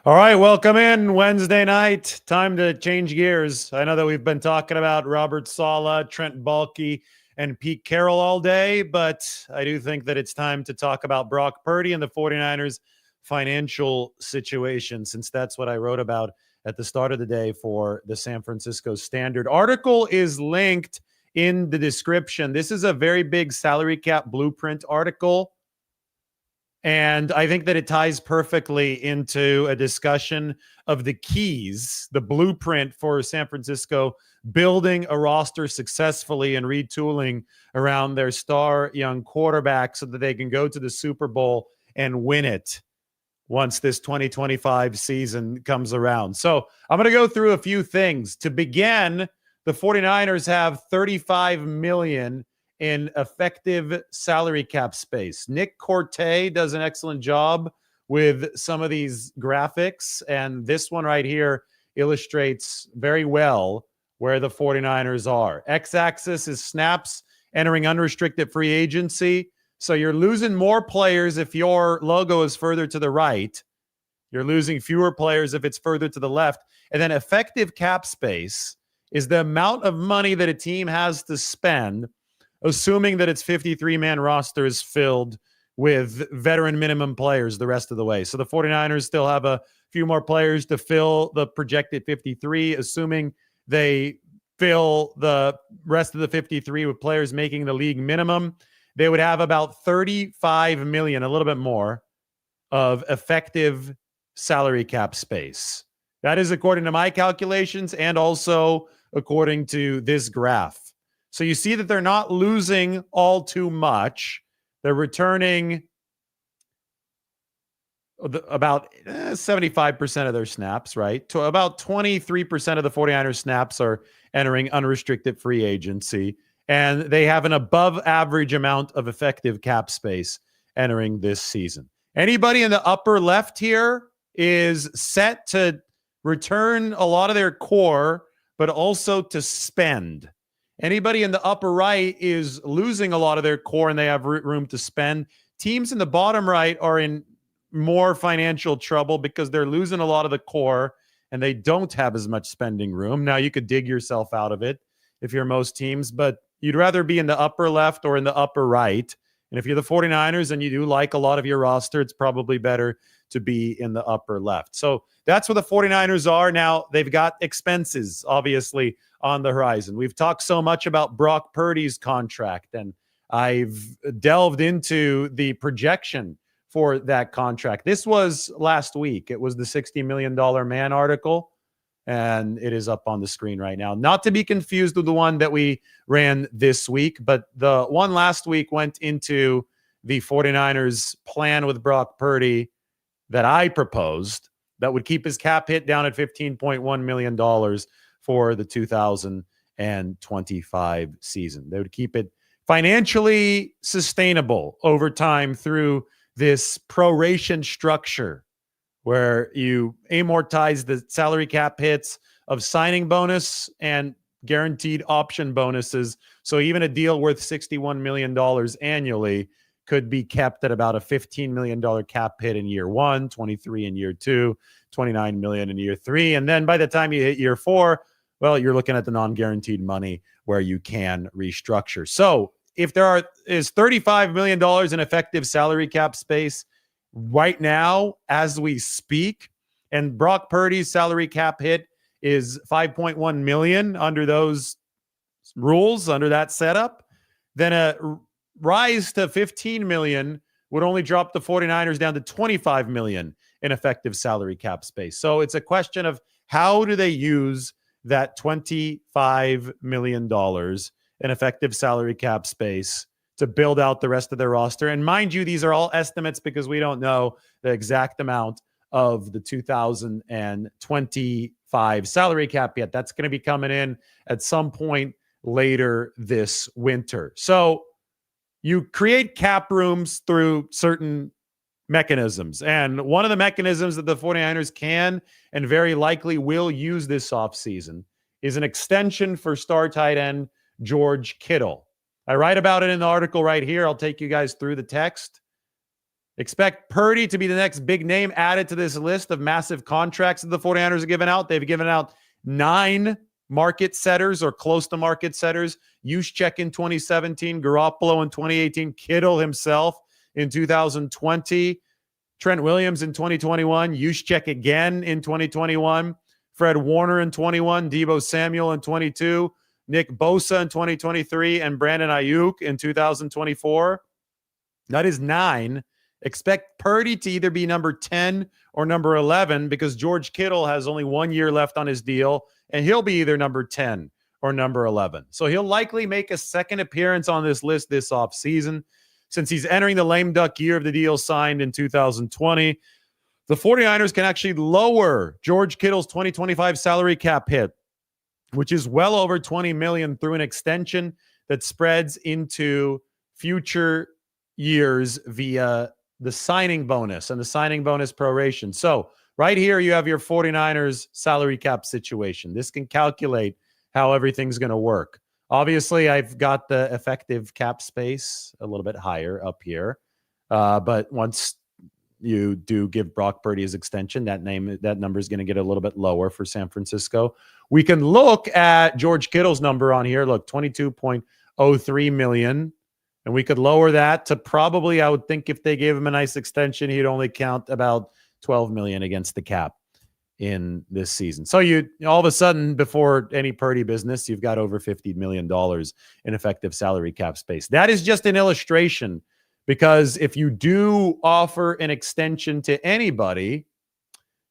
All right, welcome in Wednesday night. Time to change gears. I know that we've been talking about Robert Saleh, Trent Baalke, and Pete Carroll all day, but I do think that it's time to talk about Brock Purdy and the 49ers financial situation, since that's what I wrote about at the start of the day for the San Francisco Standard. Article is linked in the description. This is a very big salary cap blueprint article. And I think that it ties perfectly into a discussion of the keys, the blueprint for San Francisco building a roster successfully and retooling around their star young quarterback so that they can go to the Super Bowl and win it once this 2025 season comes around. So I'm going to go through a few things. To begin, the 49ers have $35 million in effective salary cap space. Nick Corte does an excellent job with some of these graphics, and this one right here illustrates very well where the 49ers are. X-axis is snaps entering unrestricted free agency. So you're losing more players if your logo is further to the right. You're losing fewer players if it's further to the left. And then effective cap space is the amount of money that a team has to spend, assuming that its 53-man roster is filled with veteran minimum players the rest of the way. So the 49ers still have a few more players to fill the projected 53, assuming they fill the rest of the 53 with players making the league minimum. They would have about $35 million, a little bit more, of effective salary cap space. That is according to my calculations and also according to this graph. So you see that they're not losing all too much. They're returning about 75% of their snaps, right? To about 23% of the 49ers snaps are entering unrestricted free agency. And they have an above average amount of effective cap space entering this season. Anybody in the upper left here is set to return a lot of their core, but also to spend. Anybody in the upper right is losing a lot of their core and they have room to spend. Teams in the bottom right are in more financial trouble because they're losing a lot of the core and they don't have as much spending room. Now, you could dig yourself out of it if you're most teams, but you'd rather be in the upper left or in the upper right. And if you're the 49ers and you do like a lot of your roster, it's probably better to be in the upper left. So that's where the 49ers are now. They've got expenses, obviously, on the horizon. We've talked so much about Brock Purdy's contract, and I've delved into the projection for that contract. This was last week. It was the $60 million man article, and it is up on the screen right now. Not to be confused with the one that we ran this week, but the one last week went into the 49ers plan with Brock Purdy that I proposed that would keep his cap hit down at $15.1 million for the 2025 season. They would keep it financially sustainable over time through this proration structure where you amortize the salary cap hits of signing bonus and guaranteed option bonuses. So even a deal worth $61 million annually could be kept at about a $15 million cap hit in year one, 23 in year two, 29 million in year three. And then by the time you hit year four, well, you're looking at the non-guaranteed money where you can restructure. So if there is $35 million in effective salary cap space right now as we speak, and Brock Purdy's salary cap hit is $5.1 million under those rules, under that setup, then a rise to $15 million would only drop the 49ers down to $25 million in effective salary cap space. So it's a question of how do they use that $25 million in effective salary cap space to build out the rest of their roster. And mind you, these are all estimates because we don't know the exact amount of the 2025 salary cap yet. That's going to be coming in at some point later this winter. So you create cap rooms through certain mechanisms. And one of the mechanisms that the 49ers can and very likely will use this offseason is an extension for star tight end George Kittle. I write about it in the article right here. I'll take you guys through the text. Expect Purdy to be the next big name added to this list of massive contracts that the 49ers have given out. They've given out 9 market setters or close to market setters. Juszczyk in 2017, Garoppolo in 2018, Kittle himself in 2020, Trent Williams in 2021, Juszczyk again in 2021, Fred Warner in 21, Deebo Samuel in 22, Nick Bosa in 2023, and Brandon Ayuk in 2024. That is 9. Expect Purdy to either be number 10 or number 11 because George Kittle has only 1 year left on his deal, and he'll be either number 10 or number 11. So he'll likely make a second appearance on this list this offseason. Since he's entering the lame duck year of the deal signed in 2020, the 49ers can actually lower George Kittle's 2025 salary cap hit, which is well over $20 million through an extension that spreads into future years via the signing bonus and the signing bonus proration. So right here, you have your 49ers salary cap situation. This can calculate how everything's going to work. Obviously, I've got the effective cap space a little bit higher up here. But once you do give Brock Purdy his extension, that number is going to get a little bit lower for San Francisco. We can look at George Kittle's number on here. Look, $22.03 million. And we could lower that to probably, I would think if they gave him a nice extension, he'd only count about $12 million against the cap in this season. So you all of a sudden, before any Purdy business, you've got over $50 million in effective salary cap space. That is just an illustration, because if you do offer an extension to anybody,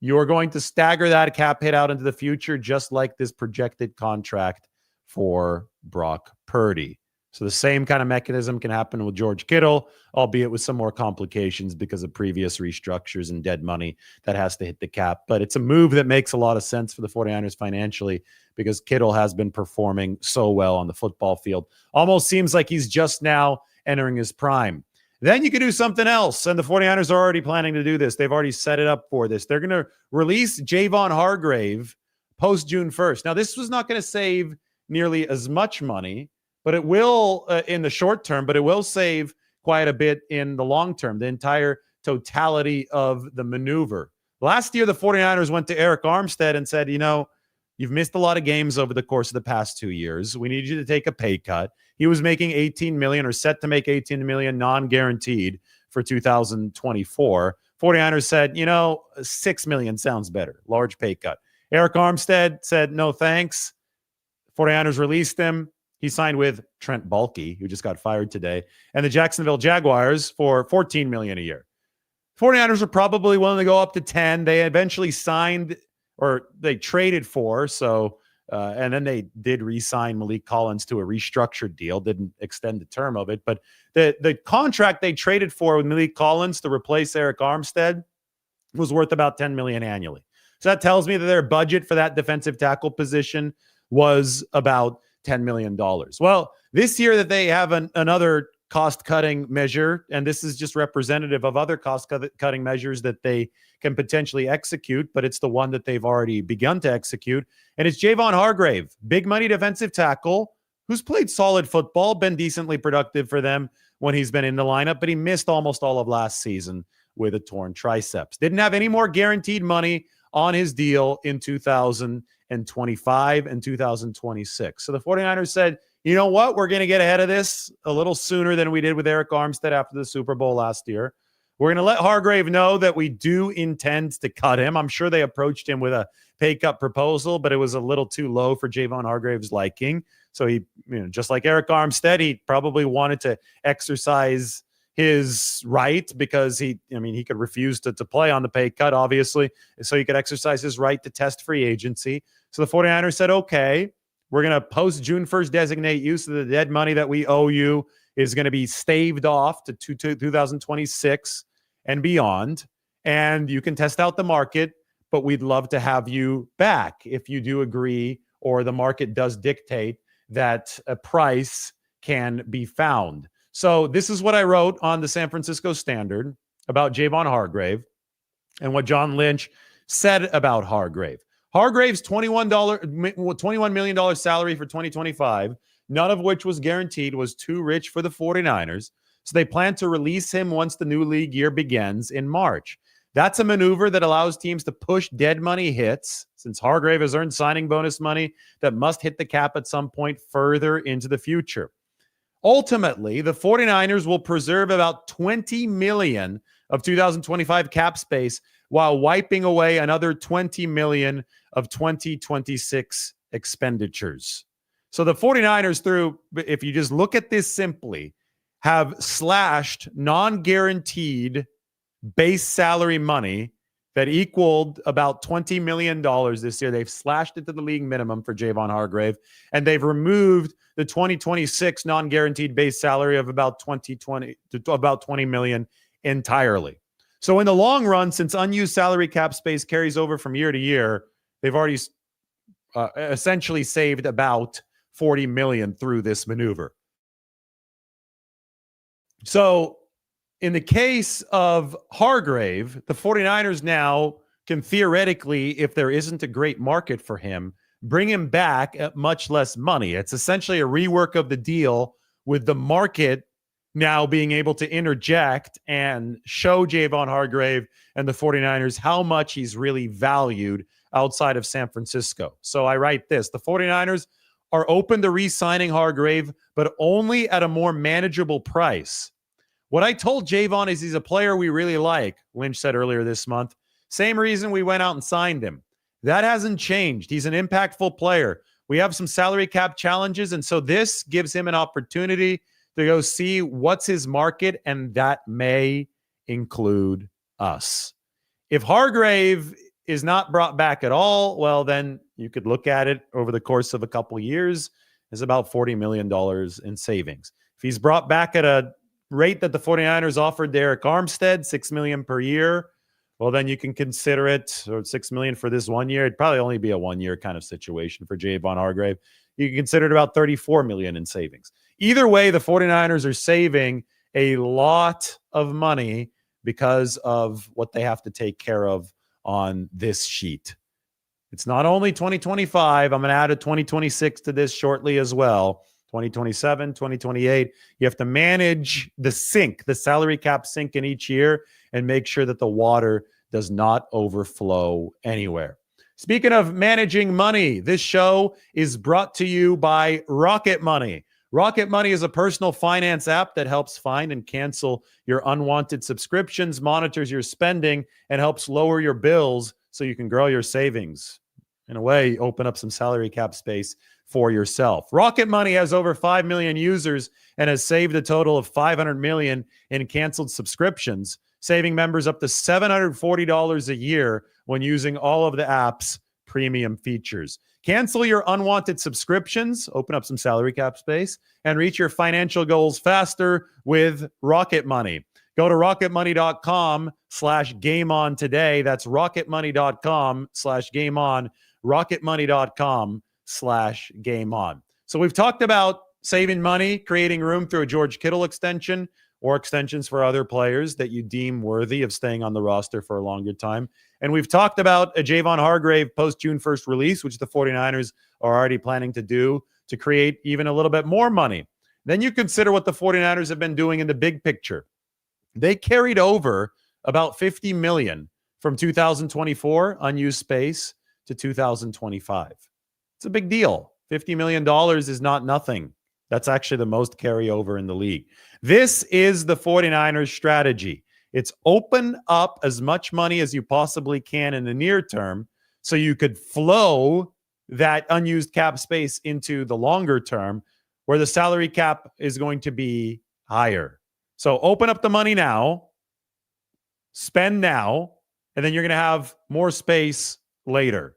you're going to stagger that cap hit out into the future, just like this projected contract for Brock Purdy. So the same kind of mechanism can happen with George Kittle, albeit with some more complications because of previous restructures and dead money that has to hit the cap. But it's a move that makes a lot of sense for the 49ers financially because Kittle has been performing so well on the football field. Almost seems like he's just now entering his prime. Then you could do something else, and the 49ers are already planning to do this. They've already set it up for this. They're going to release Javon Hargrave post June 1st. Now, this was not going to save nearly as much money, but it will in the short term, but it will save quite a bit in the long term, the entire totality of the maneuver. Last year, the 49ers went to Eric Armstead and said, you've missed a lot of games over the course of the past 2 years. We need you to take a pay cut. He was making $18 million or set to make $18 million non-guaranteed for 2024. 49ers said, $6 million sounds better. Large pay cut. Eric Armstead said, no, thanks. 49ers released him. He signed with Trent Baalke, who just got fired today, and the Jacksonville Jaguars for $14 million a year. 49ers are probably willing to go up to 10. They eventually signed, or they traded for, and then they did re-sign Malik Collins to a restructured deal, didn't extend the term of it. But the contract they traded for with Malik Collins to replace Eric Armstead was worth about $10 million annually. So that tells me that their budget for that defensive tackle position was about $10 million. Well, this year that they have another cost-cutting measure, and this is just representative of other cost-cutting measures that they can potentially execute, but it's the one that they've already begun to execute, and it's Javon Hargrave, big money defensive tackle, who's played solid football, been decently productive for them when he's been in the lineup, but he missed almost all of last season with a torn triceps. Didn't have any more guaranteed money on his deal in 2025 and 2026. So the 49ers said, you know what? We're going to get ahead of this a little sooner than we did with Eric Armstead after the Super Bowl last year. We're going to let Hargrave know that we do intend to cut him. I'm sure they approached him with a pay cut proposal, but it was a little too low for Javon Hargrave's liking. So he, just like Eric Armstead, he probably wanted to exercise his right because he could refuse to play on the pay cut, obviously. So he could exercise his right to test free agency. So the 49ers said, okay, we're going to post June 1st designate you so the dead money that we owe you is going to be staved off to 2026 and beyond. And you can test out the market, but we'd love to have you back if you do agree or the market does dictate that a price can be found. So this is what I wrote on the San Francisco Standard about Javon Hargrave and what John Lynch said about Hargrave. Hargrave's $21 million salary for 2025, none of which was guaranteed, was too rich for the 49ers. So they plan to release him once the new league year begins in March. That's a maneuver that allows teams to push dead money hits, since Hargrave has earned signing bonus money that must hit the cap at some point further into the future. Ultimately, the 49ers will preserve about $20 million of 2025 cap space while wiping away another $20 million of 2026 expenditures. So the 49ers, if you just look at this simply, have slashed non-guaranteed base salary money that equaled about $20 million this year. They've slashed it to the league minimum for Javon Hargrave, and they've removed the 2026 non-guaranteed base salary of about $20 million entirely. So in the long run, since unused salary cap space carries over from year to year, they've already essentially saved about $40 million through this maneuver. So in the case of Hargrave, the 49ers now can theoretically, if there isn't a great market for him, bring him back at much less money. It's essentially a rework of the deal, with the market now being able to interject and show Javon Hargrave and the 49ers how much he's really valued outside of San Francisco. So I write this: the 49ers are open to re-signing Hargrave, but only at a more manageable price. What I told Javon is he's a player we really like, Lynch said earlier this month. Same reason we went out and signed him. That hasn't changed. He's an impactful player. We have some salary cap challenges, and so this gives him an opportunity to go see what's his market, and that may include us. If Hargrave is not brought back at all, well, then you could look at it over the course of a couple of years as about $40 million in savings. If he's brought back at a rate that the 49ers offered Derek Armstead, $6 million per year, well, then you can consider it, or $6 million for this 1 year. It'd probably only be a 1 year kind of situation for Javon Hargrave. You can consider it about $34 million in savings. Either way, the 49ers are saving a lot of money because of what they have to take care of on this sheet. It's not only 2025. I'm going to add a 2026 to this shortly as well. 2027, 2028. You have to manage the salary cap sink in each year, and make sure that the water does not overflow anywhere. Speaking of managing money, this show is brought to you by Rocket Money. Rocket Money is a personal finance app that helps find and cancel your unwanted subscriptions, monitors your spending, and helps lower your bills so you can grow your savings. In a way, open up some salary cap space for yourself. Rocket Money has over 5 million users and has saved a total of $500 million in canceled subscriptions, saving members up to $740 a year when using all of the app's premium features. Cancel your unwanted subscriptions, open up some salary cap space, and reach your financial goals faster with Rocket Money. Go to rocketmoney.com/gameon today. That's rocketmoney.com/gameon. rocketmoney.com/gameon. So we've talked about saving money, creating room through a George Kittle extension or extensions for other players that you deem worthy of staying on the roster for a longer time. And we've talked about a Javon Hargrave post-June 1st release, which the 49ers are already planning to do to create even a little bit more money. Then you consider what the 49ers have been doing in the big picture. They carried over about $50 million from 2024 unused space to 2025. It's a big deal. $50 million is not nothing. That's actually the most carryover in the league. This is the 49ers strategy. It's open up as much money as you possibly can in the near term so you could flow that unused cap space into the longer term where the salary cap is going to be higher. So open up the money now, spend now, and then you're going to have more space later.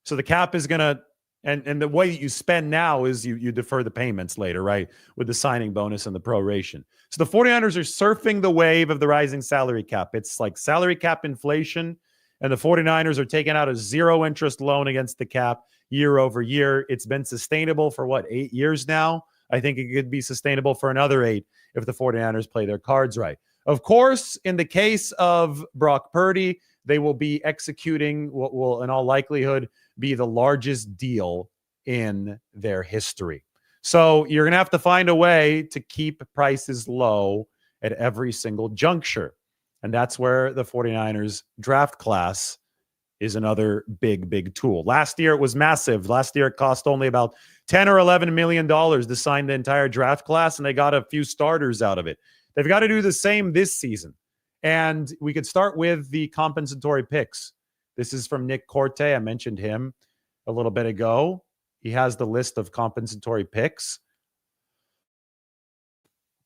So the cap is going to, and the way that you spend now is you defer the payments later, right? With the signing bonus and the proration. So the 49ers are surfing the wave of the rising salary cap. It's like salary cap inflation, and the 49ers are taking out a zero interest loan against the cap year over year. It's been sustainable for 8 years now? I think it could be sustainable for another 8 if the 49ers play their cards right. Of course, in the case of Brock Purdy, they will be executing what will, in all likelihood, be the largest deal in their history. So you're going to have to find a way to keep prices low at every single juncture. And that's where the 49ers draft class is another big tool. Last year, it was massive. Last year, it cost only about $10 or $11 million to sign the entire draft class, and they got a few starters out of it. They've got to do the same this season. And we could start with the compensatory picks. This is from Nick Corte. I mentioned him a little bit ago. He has the list of compensatory picks.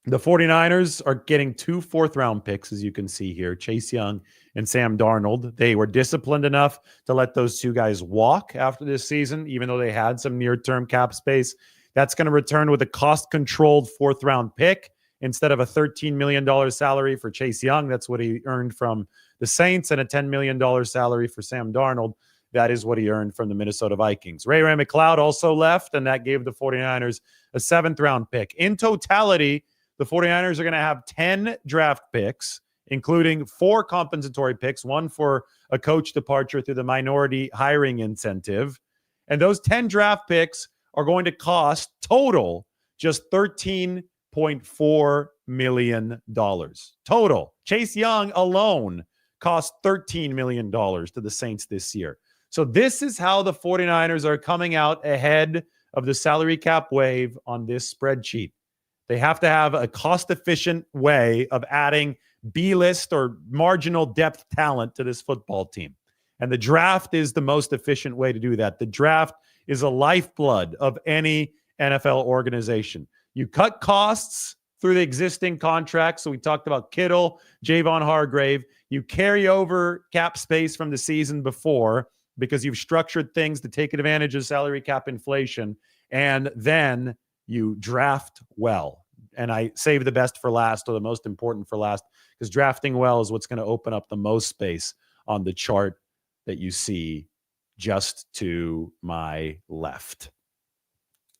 The 49ers are getting 2 fourth-round picks, as you can see here, Chase Young and Sam Darnold. They were disciplined enough to let those two guys walk after this season, even though they had some near-term cap space. That's going to return with a cost-controlled fourth-round pick instead of a $13 million salary for Chase Young. That's what he earned from the Saints, and a $10 million salary for Sam Darnold. That is what he earned from the Minnesota Vikings. Ray McLeod also left, and that gave the 49ers a 7th-round pick. In totality, the 49ers are going to have 10 draft picks, including 4 compensatory picks, 1 for a coach departure through the minority hiring incentive. And those 10 draft picks are going to cost total just $13.4 million. Total. Chase Young alone cost $13 million to the Saints this year. So this is how the 49ers are coming out ahead of the salary cap wave on this spreadsheet. They have to have a cost-efficient way of adding B-list or marginal depth talent to this football team. And the draft is the most efficient way to do that. The draft is a lifeblood of any NFL organization. You cut costs through the existing contracts. So we talked about Kittle, Javon Hargrave. You carry over cap space from the season before because you've structured things to take advantage of salary cap inflation. And then you draft well. And I save the best for last, or the most important for last, because drafting well is what's going to open up the most space on the chart that you see just to my left.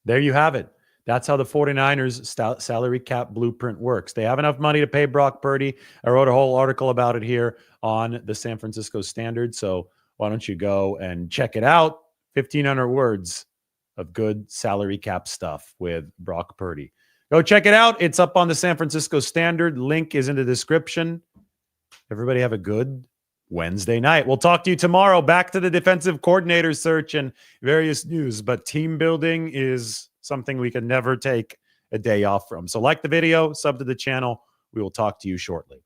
There you have it. That's how the 49ers salary cap blueprint works. They have enough money to pay Brock Purdy. I wrote a whole article about it here on the San Francisco Standard. So why don't you go and check it out? 1,500 words of good salary cap stuff with Brock Purdy. Go check it out. It's up on the San Francisco Standard. Link is in the description. Everybody have a good Wednesday night. We'll talk to you tomorrow. Back to the defensive coordinator search and various news. But team building is something we can never take a day off from. So like the video, sub to the channel. We will talk to you shortly.